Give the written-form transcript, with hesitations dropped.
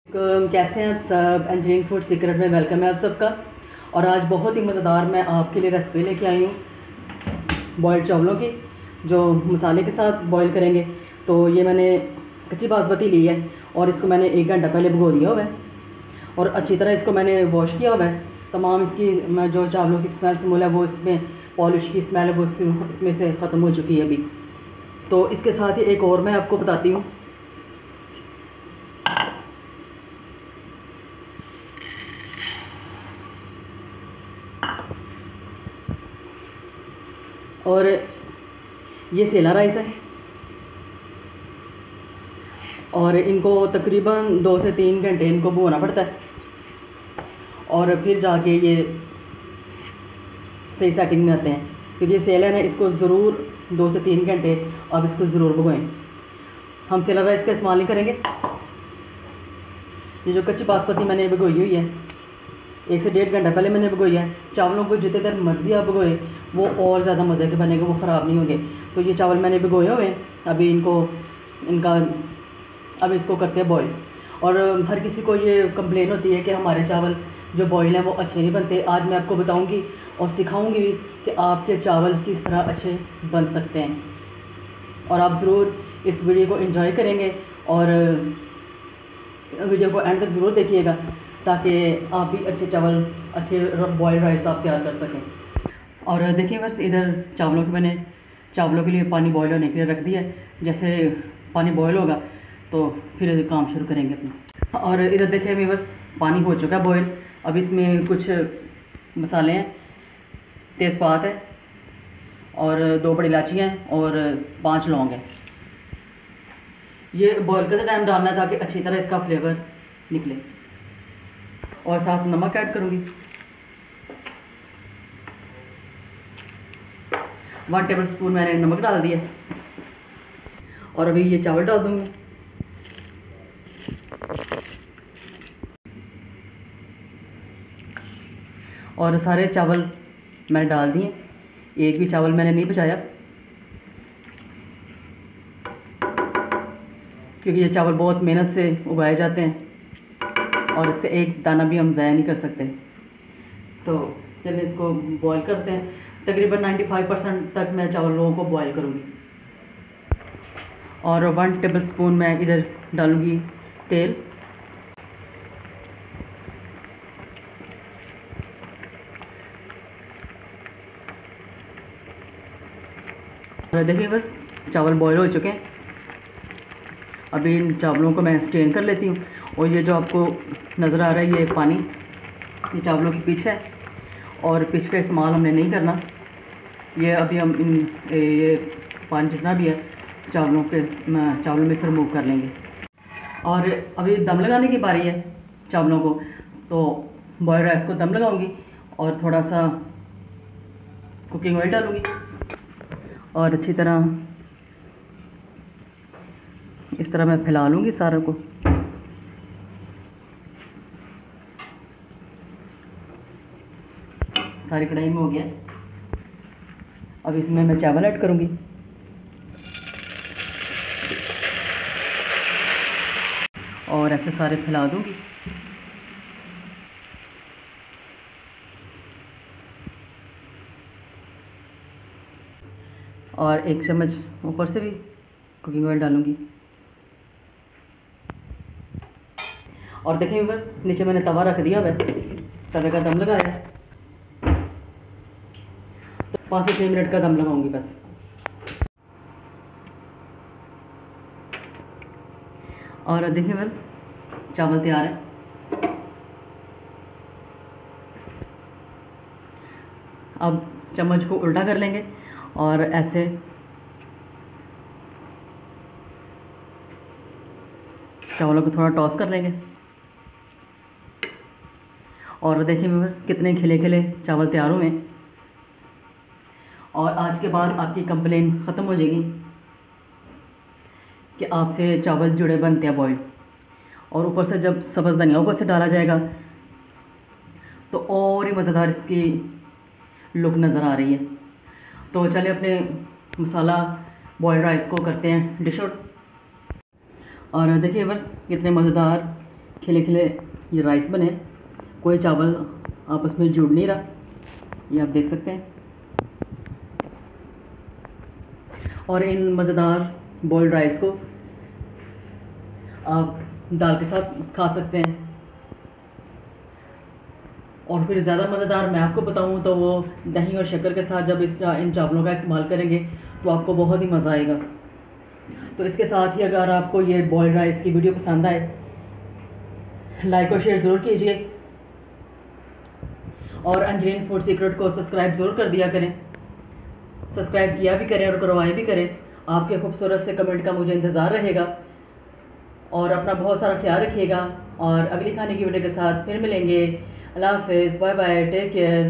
कैसे हैं आप सब। इंजीनियरिंग फूड सीक्रेट में वेलकम है आप सबका। और आज बहुत ही मज़ेदार मैं आपके लिए रेसिपी लेके आई हूँ बॉयल्ड चावलों की, जो मसाले के साथ बॉयल करेंगे। तो ये मैंने कच्ची बासमती ली है और इसको मैंने 1 घंटा पहले भिगो दिया हुआ है और अच्छी तरह इसको मैंने वॉश किया हुआ है। तमाम इसकी जो चावलों की स्मेल स्मूल है वो इसमें पॉलिश की स्मेल है वो इसमें से ख़त्म हो चुकी है अभी। तो इसके साथ ही एक और मैं आपको बताती हूँ। और ये सेला राइस है और इनको तकरीबन 2 से 3 घंटे इनको भगोना पड़ता है और फिर जाके ये सही सेटिंग में आते हैं। फिर ये सेला है ना, इसको ज़रूर 2 से 3 घंटे अब इसको ज़रूर भगोएं। हम सेला राइस का इस्तेमाल नहीं करेंगे। ये जो कच्ची बासमती मैंने भिगोई हुई है 1 से 1.5 घंटा पहले मैंने भिगोई है। चावलों को जितने देर मर्ज़ी आप भिगोए वो और ज़्यादा मज़े के बनेंगे, वो ख़राब नहीं होंगे। तो ये चावल मैंने भिगोए हुए हैं, अभी अब इसको करते हैं बॉईल। और हर किसी को ये कंप्लेन होती है कि हमारे चावल जो बॉईल हैं वो अच्छे नहीं बनते। आज मैं आपको बताऊंगी और सिखाऊंगी भी कि आपके चावल किस तरह अच्छे बन सकते हैं। और आप ज़रूर इस वीडियो को एंजॉय करेंगे और वीडियो को एंड तक ज़रूर देखिएगा ताकि आप भी अच्छे चावल, अच्छे बॉयल्ड राइस आप तैयार कर सकें। और देखिए बस इधर चावलों के लिए पानी बॉयल होने के लिए रख दिया है। जैसे पानी बॉयल होगा तो फिर काम शुरू करेंगे अपना। और इधर देखिए बस पानी हो चुका है बॉयल। अब इसमें कुछ मसाले हैं, तेज़पात है और 2 बड़ी इलायचियाँ हैं और 5 लौंग हैं। ये बॉयल करते टाइम डालना है ताकि अच्छी तरह इसका फ्लेवर निकले। और साथ नमक ऐड करूँगी, 1 टेबल स्पून मैंने नमक डाल दिया। और अभी ये चावल डाल दूँगी। और सारे चावल मैंने डाल दिए, एक भी चावल मैंने नहीं बचाया क्योंकि ये चावल बहुत मेहनत से उगाए जाते हैं और इसका एक दाना भी हम ज़ाया नहीं कर सकते। तो चलिए इसको बॉईल करते हैं। तकरीबन 95% तक मैं चावलों को बॉईल करूँगी। और 1 टेबल स्पून मैं इधर डालूँगी तेल। और देखिए बस चावल बॉईल हो चुके हैं। अभी इन चावलों को मैं स्ट्रेन कर लेती हूँ। और ये जो आपको नज़र आ रहा है ये पानी, ये चावलों की पिच है और पिच का इस्तेमाल हमने नहीं करना। ये अभी हम ये पानी जितना भी है चावलों में से रिमूव कर लेंगे। और अभी दम लगाने की बारी है चावलों को। तो बॉयल्ड राइस को दम लगाऊंगी और थोड़ा सा कुकिंग ऑयल डालूंगी और अच्छी तरह इस तरह मैं फैला लूँगी सारे को। सारी कढ़ाई में हो गया। अब इसमें मैं चावल ऐड करूँगी और ऐसे सारे फैला दूँगी। और 1 चम्मच ऊपर से भी कुकिंग ऑयल डालूँगी। और देखिए बस नीचे मैंने तवा रख दिया है, तवे का दम लगाया है। तो 5 से 6 मिनट का दम लगाऊंगी बस। और देखिए बस चावल तैयार है। अब चम्मच को उल्टा कर लेंगे और ऐसे चावलों को थोड़ा टॉस कर लेंगे। और देखिए व्यूअर्स कितने खिले खिले चावल तैयार हुए हैं। और आज के बाद आपकी कंप्लेन ख़त्म हो जाएगी कि आपसे चावल जुड़े बनते हैं बॉयल। और ऊपर से जब सब्ज़ धनिया ऊपर से डाला जाएगा तो और ही मज़ेदार इसकी लुक नज़र आ रही है। तो चलिए अपने मसाला बॉयल्ड राइस को करते हैं डिश आउट। और देखिए बस कितने मज़ेदार खिले खिले ये राइस बने, कोई चावल आपस में जुड़ नहीं रहा, ये आप देख सकते हैं। और इन मज़ेदार बॉइल्ड राइस को आप दाल के साथ खा सकते हैं। और फिर ज़्यादा मज़ेदार मैं आपको बताऊं तो वो दही और शक्कर के साथ जब इन चावलों का इस्तेमाल करेंगे तो आपको बहुत ही मज़ा आएगा। तो इसके साथ ही अगर आपको ये बॉइल्ड राइस की वीडियो पसंद आए, लाइक और शेयर ज़रूर कीजिए, और अंजलीन फूड सीक्रेट को सब्सक्राइब ज़रूर कर दिया करें। सब्सक्राइब किया भी करें और करवाए भी करें। आपके खूबसूरत से कमेंट का मुझे इंतज़ार रहेगा। और अपना बहुत सारा ख्याल रखिएगा, और अगली खाने की वीडियो के साथ फिर मिलेंगे। अल्लाह हाफ़िज़, बाय बाय, टेक केयर।